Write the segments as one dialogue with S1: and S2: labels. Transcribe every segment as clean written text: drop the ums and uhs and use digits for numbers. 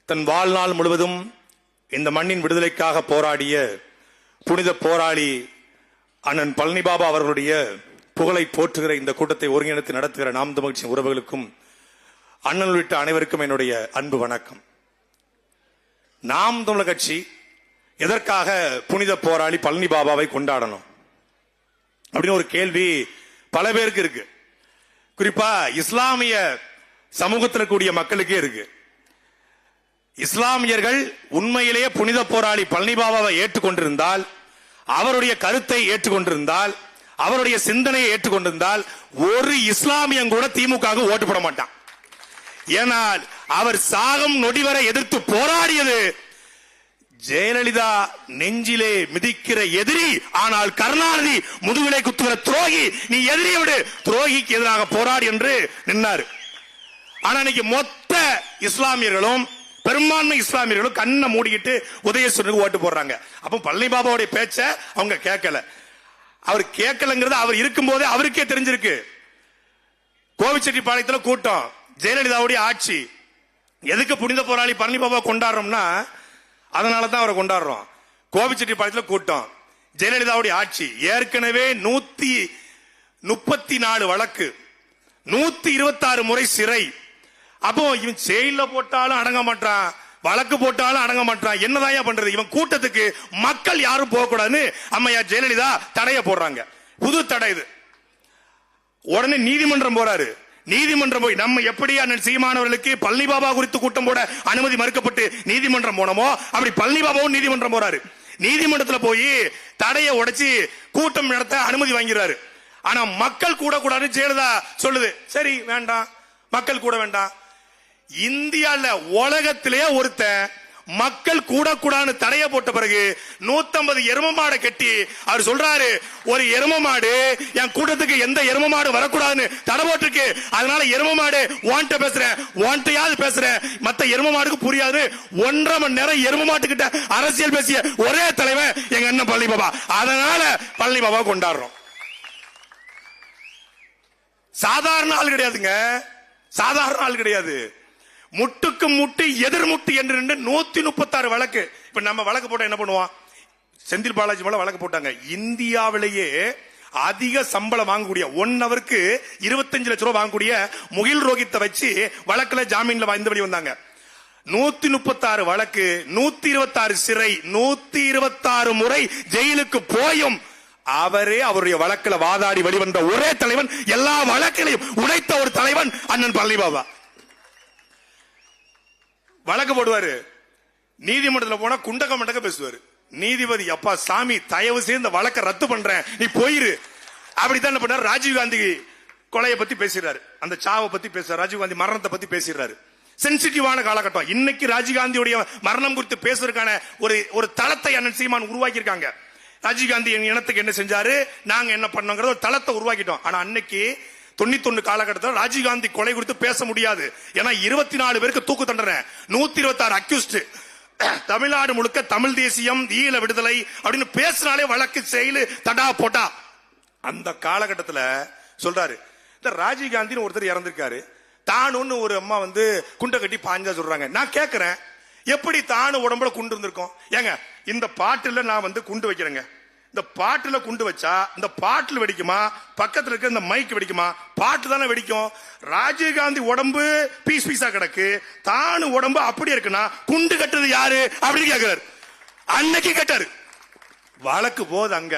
S1: தன் வாழ்நாள் முழுவதும் இந்த மண்ணின் விடுதலைக்காக போராடிய புனித போராளி அண்ணன் பழனி பாபா அவர்களுடைய புகழை போற்றுகிற இந்த கூட்டத்தை ஒருங்கிணைத்து நடத்துகிற நாம் தமிழ் கட்சி உறவுகளுக்கும் அண்ணன் உள்ளிட்ட அனைவருக்கும் என்னுடைய அன்பு வணக்கம். நாம் தமிழர் கட்சி எதற்காக புனித போராளி பழனி பாபாவை கொண்டாடணும் அப்படின்னு ஒரு கேள்வி பல பேருக்கு இருக்கு. குறிப்பா இஸ்லாமிய சமூகத்தில் கூடிய மக்களுக்கே இருக்கு. இஸ்லாமியர்கள் உண்மையிலேயே புனித போராளி பழனி பாபாவை ஏற்றுக்கொண்டிருந்தால், அவருடைய கருத்தை ஏற்றுக்கொண்டிருந்தால், அவருடைய சிந்தனையை ஏற்றுக்கொண்டிருந்தால் ஒரு இஸ்லாமியன் கூட திமுக ஓட்டு போட மாட்டான். ஏனால் அவர் சாகும் நொடிவரை எதிர்த்து போராடியது ஜெயலலிதா நெஞ்சிலே மிதிக்கிற எதிரி. ஆனால் கருணாநிதி முதுகிலை குத்துகிற துரோகி. நீ எதிரியை விடு, துரோகிக்கு எதிராக போராடி என்று நின்னாரு. ஆனா இன்னைக்கு மொத்த இஸ்லாமியர்களும் பெரும்பான்மை இஸ்லாமியர்களும் கண்ணை மூடிக்கிட்டு உதயசூரனுக்கு ஓட்டு போடுறாங்க. அப்ப பழனி பாபாவுடைய பேச்ச அவங்க கேட்கல. அவர் கேட்கலங்கிறது அவர் இருக்கும் போதே அவருக்கே தெரிஞ்சிருக்கு. கோவிச்செட்டிப்பாளையத்தில் கூட்டம், ஜெயலலிதாவுடைய ஆட்சி. எதுக்கு புனித போராளி பழனி பாபா கொண்டாடுறோம்னா அதனாலதான் அவரை கொண்டாடுறோம். கோவிச்செட்டிப்பாளையத்தில் கூட்டம், ஜெயலலிதாவுடைய ஆட்சி. ஏற்கனவே 134 வழக்கு, 126 முறை சிறை. அப்போ இவன் செயல போட்டாலும் அடங்க மாட்டான், வழக்கு போட்டாலும் அடங்க மாட்டான். என்னதான் பண்றது? இவன் கூட்டத்துக்கு மக்கள் யாரும் போக கூடாதுன்னு அம்மையா ஜெயலலிதா தடைய போடுறாங்க. புது தடை இது. உடனே நீதிமன்றம் போறாரு. நீதிமன்றம் போய் நம்ம எப்படி அண்ணன் சீமானவர்களுக்கு பழனி பாபா குறித்து கூட்டம் போட அனுமதி மறுக்கப்பட்டு நீதிமன்றம் போனோமோ அப்படி பழனி பாபாவும் நீதிமன்றம் போறாரு. நீதிமன்றத்தில் போய் தடையை உடைச்சு கூட்டம் நடத்த அனுமதி வாங்கிறாரு. ஆனா மக்கள் கூட கூடாதுன்னு ஜெயலலிதா சொல்லுது. சரி வேண்டாம், மக்கள் கூட வேண்டாம். இந்தியால உலகத்திலேயே ஒருத்தன் மக்கள் கூடக்கூடாது தடைய போட்ட பிறகு 150 எரும மாடை கட்டி அவர் சொல்றாரு, ஒரு எரும மாடு என் கூட்டத்துக்கு எந்த எரும மாடு வரக்கூடாதுன்னு தடை போட்டிருக்கு. அதனால எரும மாடு வாண்ட பேசுறேன், வாண்டையாவது பேசுறேன், மத்த எரும மாடுக்கு புரியாது. 1.5 மணி நேரம் எரும மாட்டுக்கிட்ட அரசியல் பேசிய ஒரே தலைவன் எங்க அண்ணன் பழனி பாபா. அதனால பழனி பாபா கொண்டாடுறோம். சாதாரண ஆள் கிடையாதுங்க, சாதாரண ஆள் கிடையாது. முட்டுக்கு முட்டு எதிர்முட்டு என்று 136 வழக்கு. இப்ப நம்ம வழக்கு போட்டா என்ன பண்ணுவோம்? செந்தில் பாலாஜி மேல வழக்கு போட்டாங்க. இந்தியாவிலேயே அதிக சம்பளம் வாங்கக்கூடிய 1 ஹவருக்கு 25 லட்சம் ரூபாய் வாங்கக்கூடிய முகில் ரோஹித்தை வச்சு வழக்குல ஜாமீன்ல வாய்ந்தபடி வந்தாங்க. 136 வழக்கு, 126 சிறை, 126 முறை ஜெயிலுக்கு போயும் அவரே அவருடைய வழக்கில் வாதாடி வெளிவந்த ஒரே தலைவன், எல்லா வழக்கிலையும் உடைத்த ஒரு தலைவன் அண்ணன் பழனி பாபா. வழக்கு போடுவாரு, நீதிமன்றத்தில் போனா குண்டக்க மண்டக்க பேசுவாரு. நீதிபதி அப்பா சாமி தயவு செய்து இந்த வழக்கை ரத்து பண்றேன், நீ போயிரு. அப்படித்தான் என்ன பண்ணாரு? ராஜீவ்காந்தி கொலையை பத்தி பேசுறாரு, அந்த சாவை பத்தி பேசுறாரு, ராஜீவ்காந்தி மரணத்தை பத்தி பேசுறாரு. சென்சிட்டிவான காலகட்டம். இன்னைக்கு ராஜீவ்காந்தியுடைய மரணம் குறித்து பேசுறதுக்கான ஒரு தளத்தை அண்ணன் சீமான் உருவாக்கி இருக்காங்க. ராஜீவ்காந்தி இனத்துக்கு என்ன செஞ்சாரு, நாங்க என்ன பண்ணோங்கிற ஒரு தளத்தை உருவாக்கிட்டோம். ஆனா அன்னைக்கு 91 காலகட்டத்தில் ராஜீவ்காந்தி கொலை குறித்து பேச முடியாது. ஏன்னா 24 பேருக்கு தூக்கு தண்டனை, 126 அக்யூஸ்ட். தமிழ்நாடு முழுக்க தமிழ் தேசியம், ஈழ விடுதலை அப்படின்னு பேசினாலே வழக்கு செயலு தடா போட்டா. அந்த காலகட்டத்தில் சொல்றாரு, இந்த ராஜீவ்காந்தி ஒருத்தர் இறந்திருக்காரு, தானுன்னு ஒரு அம்மா குண்டை கட்டி பாஞ்சா சொல்றாங்க. நான் கேட்கிறேன், எப்படி தானு உடம்புல குண்டு இருந்திருக்கும்? ஏங்க இந்த பாட்டில் நான் குண்டு வைக்கிறேங்க, இந்த பாட்டில் குண்டு வச்சா இந்த பாட்டில் வெடிக்குமா, பக்கத்தில் இருக்க இந்த மைக் வெடிக்குமா? பாட்டு தானே வெடிக்கும். ராஜீவ்காந்தி உடம்பு பீஸ் பீஸா கிடக்கு, தானு உடம்பு அப்படி இருக்குன்னா குண்டு கட்டுறது யாரு அப்படின்னு கேட்கிறாரு. அன்னைக்கு கேட்டாரு. வழக்கு போது, அங்க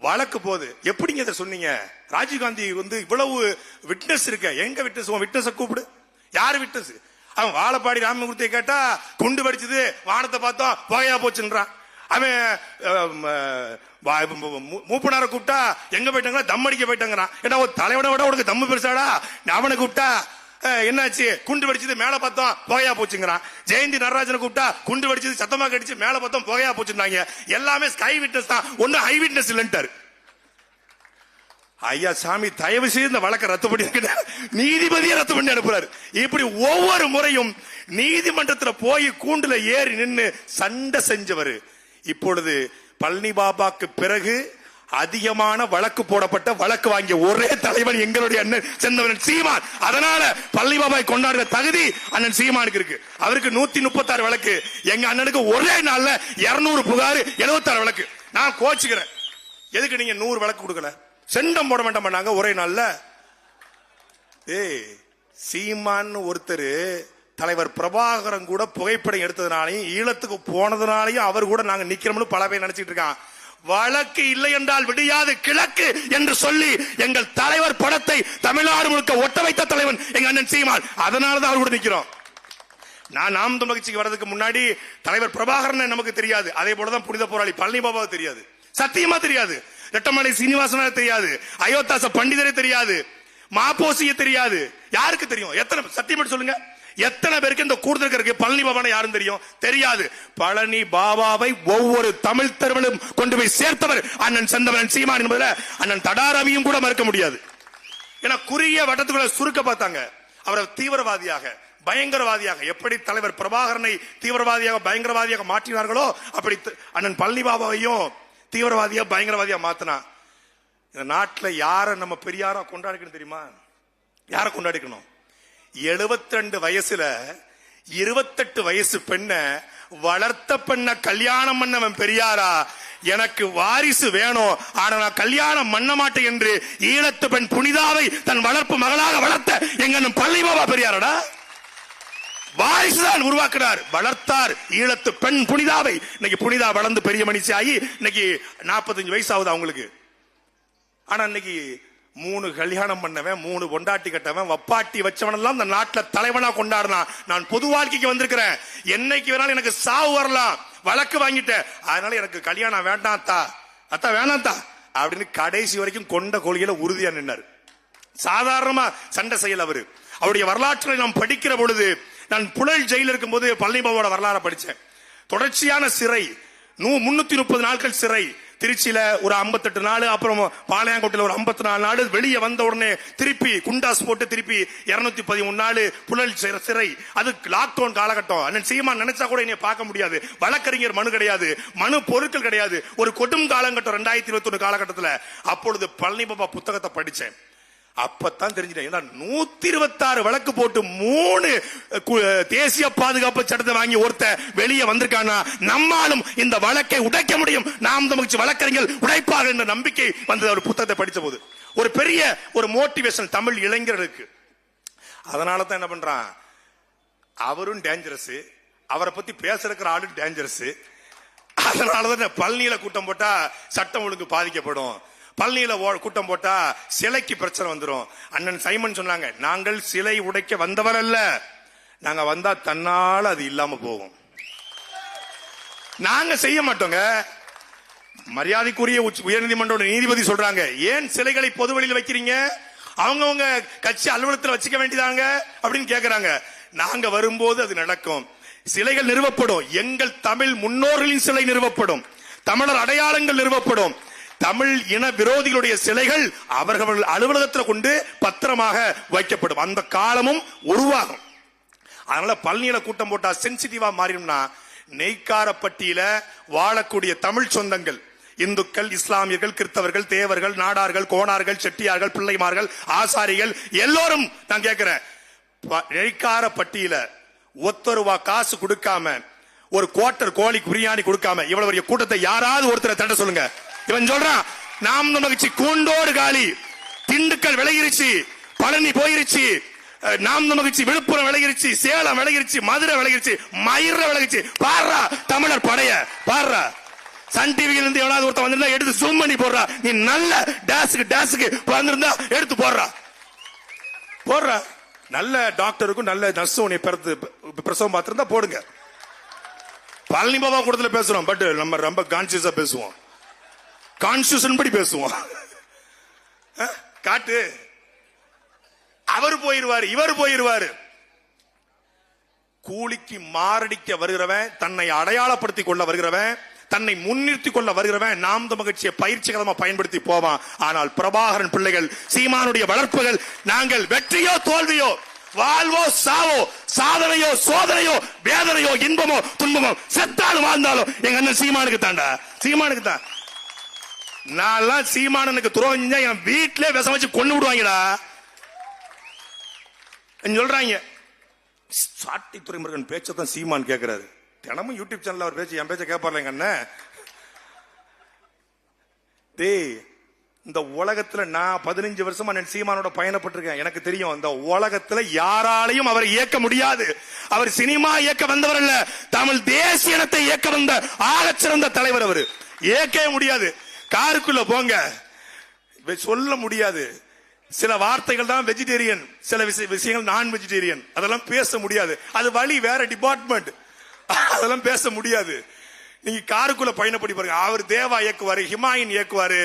S1: வழக்கு போது. எப்படிங்க இதை சொன்னீங்க? ராஜீவ்காந்தி இவ்வளவு விட்னஸ் இருக்க, எங்க விட்னஸ்? விட்னஸை கூப்பிடு. யாரு விட்னஸ்? அவன் வாழப்பாடி ராமமூர்த்தியை கேட்டா குண்டு வெடிச்சது, வானத்தை பார்த்தோம், புகையா போச்சுன்றான். அவன் மூப்பனார கூப்பிட்டா எங்க போயிட்டாங்க, தம் அடிக்க போயிட்டாங்கிறான். ஏன்னா ஒரு தலைவனை விட உனக்கு தம்மு பெருசாடா. அவனை கூப்பிட்டா என்னாச்சு, குண்டு வெடிச்சது, மேல பார்த்தோம் புகையா போச்சுங்கிறான். ஜெயந்தி நடராஜனை கூப்பிட்டா குண்டு வெடிச்சது, சத்தமா கடிச்சு, மேல பார்த்தோம் புகையா போச்சுன்னாங்க. எல்லாமே ஸ்கை விட்னஸ் தான், ஒன்னும் ஹை விட்னஸ் இல்லைன்ட்டாரு. ஐயா சாமி தயவு செய்து இந்த வழக்கை ரத்து பண்ணி நீதிபதியை ரத்து பண்ணி அனுப்புறாரு. இப்படி ஒவ்வொரு முறையும் நீதிமன்றத்தில் போய் கூண்டுல ஏறி நின்று சண்டை செஞ்சவர் இப்பொழுது பழனி பாபாக்கு பிறகு அதிகமான வழக்கு போடப்பட்ட வழக்கு வாங்கிய ஒரே தலைவன் எங்களுடைய அண்ணன் செந்தமிழன் சீமான். அதனால பழனி பாபாவை கொண்டாடுற தகுதி அண்ணன் சீமானுக்கு இருக்கு. அவருக்கு 136 வழக்கு, எங்க அண்ணனுக்கு ஒரே நாள்ல 200 புகார், 76 வழக்கு. நான் கோச்சுக்கிறேன், எதுக்கு நீங்க 100 வழக்கு கொடுக்கல? செண்டம் போட வேண்டாம் பண்ணாங்க ஒரே நாள்ல. சீமான் ஒருத்தர் தலைவர் பிரபாகரன் கூட புகைப்படம் எடுத்ததுனாலையும் ஈழத்துக்கு போனதுனாலையும் அவர் கூட நாங்க நிக்கிறோம்னு பல பேர் நினைச்சிட்டு இருக்கான். வழக்கு இல்லை என்றால் விடியாது கிழக்கு என்று சொல்லி எங்கள் தலைவர் படத்தை தமிழ்நாடு முழுக்க ஒட்ட வைத்த தலைவன் எங்க அண்ணன் சீமான். அதனாலதான் அவர் கூட நிக்கிறோம். நாம் தமிழர் கட்சிக்கு வர்றதுக்கு முன்னாடி தலைவர் பிரபாகரன் நமக்கு தெரியாது. அதே போலதான் புனித போராளி பழனி பாபாவை தெரியாது, சத்தியமா தெரியாது. ரெட்டமலை சீனிவாசன தெரியாது, அயோத்தாச பண்டிதரை தெரியாது, மாப்போசிய தெரியாது. யாருக்கு தெரியும்? எத்தனை சத்தியம் சொல்லுங்க, எத்தனை பேருக்கு இந்த கூடுதல் இருக்கு பழனி பாபான யாரும் தெரியும்? தெரியாது. பழனி பாபாவை ஒவ்வொரு தமிழ் தெருவிலும் கொண்டு போய் சேர்த்தவர் அண்ணன் செந்தமிழன் சீமான் என்பதில் அண்ணன் தடாரவியும் கூட மறுக்க முடியாது. ஏன்னா குறுகிய வட்டத்துக்குள்ள சுருக்க பார்த்தாங்க. அவரை தீவிரவாதியாக, பயங்கரவாதியாக, எப்படி தலைவர் பிரபாகரனை தீவிரவாதியாக பயங்கரவாதியாக மாற்றினார்களோ அப்படி அண்ணன் பழனி பாபாவையும் தீவிரவாதியா பயங்கரவாதியா மாத்தினா. இந்த நாட்டில் யார நம்ம பெரியாரா கொண்டாடிக்கணும் தெரியுமா? யார கொண்டாடிக்கணும்? 72 வயசுல 28 வயசு பெண்ண வளர்த்த பெண்ண கல்யாணம் பண்ணவன் பெரியாரா? எனக்கு வாரிசு வேணும், ஆனா நான் கல்யாணம் பண்ண மாட்டேன் என்று ஈழத்து பெண் புனிதாவை தன் வளர்ப்பு மகளாக வளர்த்த எங்க பழனி பாபா பெரியாரடா. வாரிசுதான் உருவாக்கினார், வளர்த்தார் ஈழத்து பெண் புனிதாவை. இன்னைக்கு புனிதா வளர்ந்து பெரிய மனுஷி ஆகி இன்னைக்கு 45 வயசு ஆகுது அவங்களுக்கு. ஆனா இன்னைக்கு 3 கல்யாணம் பண்ணவன், 3 பொண்டாட்டி கட்டவன், வப்பாட்டி வச்சவன் எல்லாம் இந்த நாட்டில் தலைவனா கொண்டாடுறான். நான் பொது வாழ்க்கைக்கு வந்திருக்கிறேன், என்னைக்கு வேணாலும் எனக்கு சாவு வரலாம், வழக்கு வாங்கிட்டேன், அதனால எனக்கு கல்யாணம் வேண்டாம் அத்தா வேணாம் அப்படின்னு கடைசி வரைக்கும் கொண்ட கொள்கையில உறுதியா நின்னார். சாதாரணமா சண்டை செய்யல அவரு. அவருடைய வரலாற்றை நாம் படிக்கிற பொழுது, நான் புழல் ஜெயில இருக்கும் போது பழனி பாபாவோட வரலாறு படிச்சேன். தொடர்ச்சியான சிறை, 330 நாட்கள் சிறை. திருச்சியில ஒரு 58 நாள், அப்புறம் பாளையங்கோட்டையில ஒரு 54 நாள். வெளியே வந்த உடனே திருப்பி குண்டாஸ் போட்டு திருப்பி 213 நாள் புழல் சிறை. அது லாக்டவுன் காலகட்டம். அண்ணன் சீமான் நினைச்சா கூட என்னை பார்க்க முடியாது. வழக்கறிஞர் மனு கிடையாது, மனு பொருட்கள் கிடையாது. ஒரு கொடும் காலகட்டம் 2021 காலகட்டத்தில். அப்பொழுது பழனி பாபா புத்தகத்தை படிச்சேன். அப்பத்தான் தெரிஞ்சுட்டேன், 126 வழக்கு போட்டு 3 தேசிய பாதுகாப்பு சட்டத்தை வாங்கி ஒருத்த வெளியே வந்திருக்கானா, நம்மாலும் இந்த வழக்கை உடைக்க முடியும், நாம் தமிழ் வழக்கறிஞர்கள் உடைப்பார்கள் என்ற நம்பிக்கை வந்தது ஒரு புத்தகத்தை படிச்ச போது. ஒரு பெரிய ஒரு மோட்டிவேஷன் தமிழ் இளைஞர்களுக்கு. அதனால தான் என்ன பண்றான், அவரும் டேஞ்சரஸ், அவரை பத்தி பேசுறதுக்கு ஆளு டேஞ்சரஸ். அதனாலதான் பழனியில கூட்டம் போட்டா சட்டம் ஒழுங்கு பாதிக்கப்படும், பழனியில கூட்டம் போட்டா சிலைக்கு பிரச்சனை வந்துடும். அண்ணன் சைமன் சொன்னாங்க, நாங்கள் சிலை உடைக்க வந்தவர் அல்ல, நாங்க வந்தா தன்னால அது இல்லாம போகும், நாங்க செய்ய மாட்டோங்க. மரியாதைக்குரிய உயர்நீதிமன்ற நீதிபதி சொல்றாங்க, ஏன் சிலைகளை பொதுவெளியில் வைக்கிறீங்க, அவங்கவங்க கட்சி அலுவலகத்தில் வச்சுக்க வேண்டியதாங்க அப்படின்னு கேக்குறாங்க. நாங்க வரும்போது அது நடக்கும், சிலைகள் நிறுவப்படும், எங்கள் தமிழ் முன்னோர்களின் சிலை நிறுவப்படும், தமிழர் அடையாளங்கள் நிறுவப்படும், தமிழ் இன விரோதிகளுடைய சிலைகள் அவர்கள் அலுவலகத்தில் கொண்டு பத்திரமாக வைக்கப்படும், அந்த காலமும் உருவாகும். அதனால பழனியில கூட்டம் போட்டா சென்சிட்டிவா மாறிடும்னா, நெய்க்காரப்பட்டியில வாழக்கூடிய தமிழ் சொந்தங்கள், இந்துக்கள், இஸ்லாமியர்கள், கிறிஸ்தவர்கள், தேவர்கள், நாடார்கள், கோணார்கள், செட்டியார்கள், பிள்ளைமார்கள், ஆசாரிகள் எல்லோரும் நான் கேட்கிறேன், நெய்க்காரப்பட்டியில ₹1 காசு கொடுக்காம, ஒரு குவார்டர் கோழி பிரியாணி கொடுக்காம இவ்வளவு பெரிய கூட்டத்தை யாராவது ஒருத்தரை தட்ட சொல்லுங்க. இவன் சொல்றான், நாம் மகிழ்ச்சி கூண்டோடு காலி, திண்டுக்கல் விளையிருச்சு, பழனி போயிருச்சு, நாம் மகிழ்ச்சி விழுப்புரம் விளையிருச்சு, சேலம் விளையிருச்சு, மதுரை விளையிருச்சு, மயிர விளையிருச்சு. பாடுறா தமிழர் படைய, பாடுறா. சன் டிவியில இருந்து எவனாவது ஒருத்தர் வந்திருந்தா எடுத்து ஜூம் பண்ணி போடுறா. நீ நல்ல டாஸ்க்கு வந்திருந்தா எடுத்து போடுறா. நல்ல டாக்டருக்கும் நல்ல நர்ஸும் நீ பிரசவம் பார்த்திருந்தா போடுங்க. பழனி பாபா கூடத்துல பேசுறோம், பட் நம்ம ரொம்ப கான்சியஸா பேசுவோம், கான்ஸ்டியூஷன் படி பேசுவோம். காட்டு, அவர் போயிருவாரு, இவர் போயிருவாரு. கூலிக்கு மாரடிக்க வருகிறவன், தன்னை அடையாளப்படுத்திக் கொள்ள வருகிறவன், தன்னை முன்னிறுத்திக் கொள்ள வருகிறவன் நாம் மகிழ்ச்சியை பயிற்சிகரமா பயன்படுத்தி போவான். ஆனால் பிரபாகரன் பிள்ளைகள், சீமானுடைய வளர்ப்புகள், நாங்கள் வெற்றியோ தோல்வியோ, வாழ்வோ சாவோ, சாதனையோ சோதனையோ, வேதனையோ இன்பமோ துன்பமோ, செத்தாலும் வாழ்ந்தாலும் எங்க அண்ணன் சீமானுக்கு தாண்டா, சீமானுக்கு தான். நான் சீமானனுக்கு துரோகம் செஞ்சா என் வீட்டிலே விஷம் வச்சு கொண்டு விடுவாங்கடா சொல்றாங்க. சாட்டை துறைமுருகன் பேச்சதான் சீமான் கேட்கிறாரு. தினமும் யூடியூப் சேனல் அவர் பேச்சு என் பேச்ச கேட்பார்ல எங்க அண்ணன். டேய், இந்த உலகத்துல நான் 15 வருஷமா நான் சீமானோட பயணப்பட்டிருக்கேன். எனக்கு தெரியும் இந்த உலகத்துல யாராலையும் அவரை இயக்க முடியாது. அவர் சினிமா இயக்க வந்தவர் அல்ல, தமிழ் தேசிய இனத்தை இயக்க வந்த ஆகச்சிறந்த தலைவர். அவரு இயக்கவே முடியாது. காருக்குள்ள போங்க, சொல்ல முடியாது. சில வார்த்தைகள் தான் வெஜிடேரியன், சில விஷயங்கள் நான் வெஜிடேரியன், அதெல்லாம் பேச முடியாது. அது வழி, வேற டிபார்ட்மெண்ட், அதெல்லாம் பேச முடியாது. நீங்க காருக்குள்ள பயணப்படி பாருங்க. அவர் தேவா இயக்குவாரு, ஹிமாயின் இயக்குவாரு,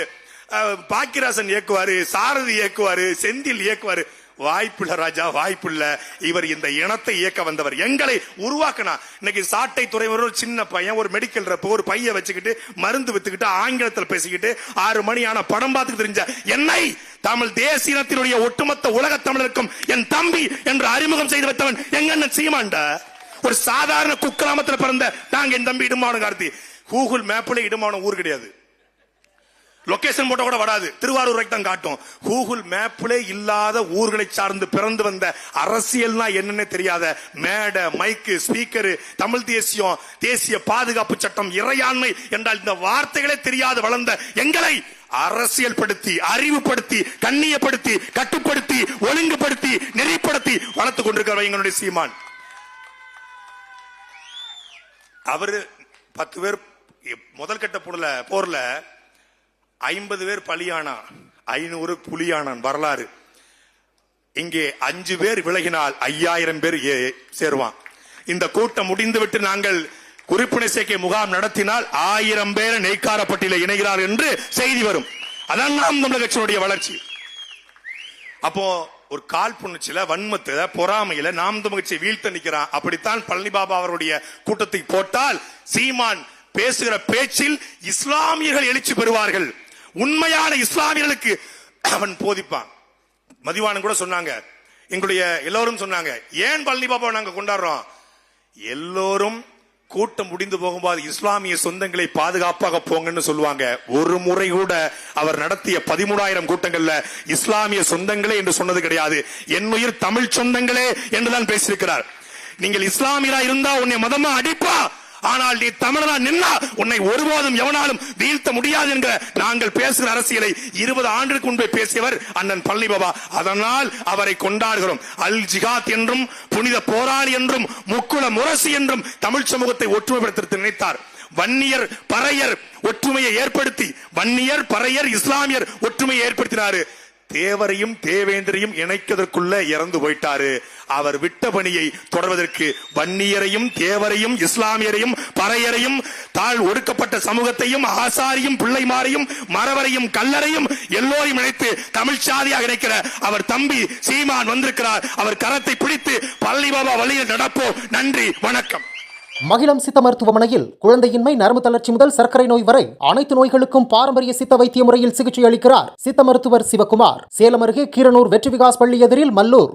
S1: பாக்கியராசன் இயக்குவாரு, சாரதி இயக்குவாரு, செந்தில் இயக்குவாரு. வாய்ப்புள்ள ராஜா, வாய்ப்புள்ள. இவர் இந்த இனத்தை இயக்க வந்தவர், எங்களை உருவாக்கினா. இன்னைக்கு சாட்டை துறைமுறை ஒரு சின்ன பையன், ஒரு மெடிக்கல் ரப், ஒரு பைய வச்சுக்கிட்டு மருந்து வித்துக்கிட்டு ஆங்கிலத்தில் பேசிக்கிட்டு 6 மணி ஆன படம் பார்த்துட்டு தெரிஞ்ச என்னை தமிழ் தேசியத்தினுடைய ஒட்டுமொத்த உலக தமிழருக்கும் என் தம்பி என்று அறிமுகம் செய்து வைத்தவன் எங்க அண்ணன் சீமான்டா. ஒரு சாதாரண குக்கிராமத்தில் பிறந்த நாங்க என் தம்பி இடுமாவனம் கார்த்தி. கூகுள் மேப்ல இடுமாவனம் ஊர் கிடையாது, லொகேஷன் போட்டோ கூட வராது, திருவாரூர் வரைக்கும் தான் காட்டும். கூகுள் மேப்ல இல்லாத ஊர்களை சார்ந்து பிறந்து வந்த அரசியல்னா என்னன்னு தெரியாத, மேடை, மைக்கு, ஸ்பீக்கர், தமிழ் தேசியம், தேசிய பாதுகாப்பு சட்டம், இறையாண்மை என்றால் இந்த வார்த்தைகளே தெரியாது வளர்ந்த எங்களை அரசியல் படுத்தி, அறிவுப்படுத்தி, கண்ணியப்படுத்தி, கட்டுப்படுத்தி, ஒழுங்குபடுத்தி, நெறிப்படுத்தி வளர்த்துக் கொண்டிருக்கிற எங்களுடைய சீமான். அவரு 10 பேர் முதல் கட்ட போர்ல 50 பேர் பலியானா, 500 புலியானான் வரலாறு. இங்கே 5 பேர் விலகினால் 5000 பேர் சேருவான். இந்த கூட்டம் முடிந்துவிட்டு நாங்கள் குறிப்பினை சேர்க்கை முகாம் நடத்தினால் 1000 பேர் நெய்க்காரப்பட்டியில இணைகிறார் என்று செய்தி வரும். அதான் நாம் தமிழர் கட்சியினுடைய வளர்ச்சி. அப்போ ஒரு காழ்ப்புணர்ச்சியில, வன்மத்துல, பொறாமையில நாம் தமிழர் கட்சியை வீழ்த்த நிற்கிறான். அப்படித்தான் பழனி பாபா அவருடைய கூட்டத்தை போட்டால் சீமான் பேசுகிற பேச்சில் இஸ்லாமியர்கள் எழுச்சி பெறுவார்கள். உண்மையான இஸ்லாமியர்களுக்கு அவன் போதிப்பான். மதிவானன் கூட சொன்னாங்க, எங்களுடைய எல்லோரும் சொன்னாங்க, ஏன் பழனி பாபாவை நாங்க கொண்டாடுறோம்? எல்லோரும் கூட்டம் முடிந்து போகும்போது இஸ்லாமிய சொந்தங்களை பாதுகாப்பாக போங்கன்னு சொல்லுவாங்க. ஒரு முறை கூட அவர் நடத்திய 13,000 கூட்டங்கள்ல இஸ்லாமிய சொந்தங்களே என்று சொன்னது கிடையாது. என்னுயிர் தமிழ் சொந்தங்களே என்றுதான் பேசியிருக்கிறார். நீங்கள் இஸ்லாமியரா இருந்தா உன்னை மதமா அடிப்பா, ஆனால் நீ தமிழனா நின்னா உன்னை ஒருபோதும் எவனாலும் வீழ்த்த முடியாது என்கிற நாங்கள் பேசுகிற அரசியலை 20 ஆண்டுக்கு முன்பே பேசியவர் அண்ணன் பழனி பாபா. அதனால் அவரை கொண்டாடுகிறோம். அல் ஜிகாத் என்றும், புனித போராளி என்றும், முக்குள முரசு என்றும் தமிழ் சமூகத்தை ஒற்றுமைப்படுத்த நினைத்தார். வன்னியர் பறையர் ஒற்றுமையை ஏற்படுத்தி, வன்னியர் பறையர் இஸ்லாமியர் ஒற்றுமையை ஏற்படுத்தினாரு. தேவரையும் தேவேந்திரையும் இணைக்கதற்குள்ள இறந்து போயிட்டாரு. அவர் விட்ட பணியை தொடர்வதற்கு வன்னியரையும் தேவரையும் இஸ்லாமியரையும் பறையரையும் தாழ் ஒடுக்கப்பட்ட சமூகத்தையும் ஆசாரியும் பிள்ளைமாரையும் மறவரையும் கல்லரையும் எல்லோரையும் இணைத்து தமிழ் சாதியாக இணைக்கிற அவர் தம்பி சீமான் வந்திருக்கிறார். அவர் கரத்தை பிடித்து பழனி பாபா வழியில் நடப்போம். நன்றி, வணக்கம்.
S2: மகிழம் சித்த மருத்துவமனையில் குழந்தையின்மை, நரம்பு தளர்ச்சி முதல் சர்க்கரை நோய் வரை அனைத்து நோய்களுக்கும் பாரம்பரிய சித்த வைத்திய முறையில் சிகிச்சை அளிக்கிறார் சித்த மருத்துவர் சிவகுமார். சேலம் அருகே கீரனூர் வெற்றி விகாஸ் பள்ளி எதிரில் மல்லூர்.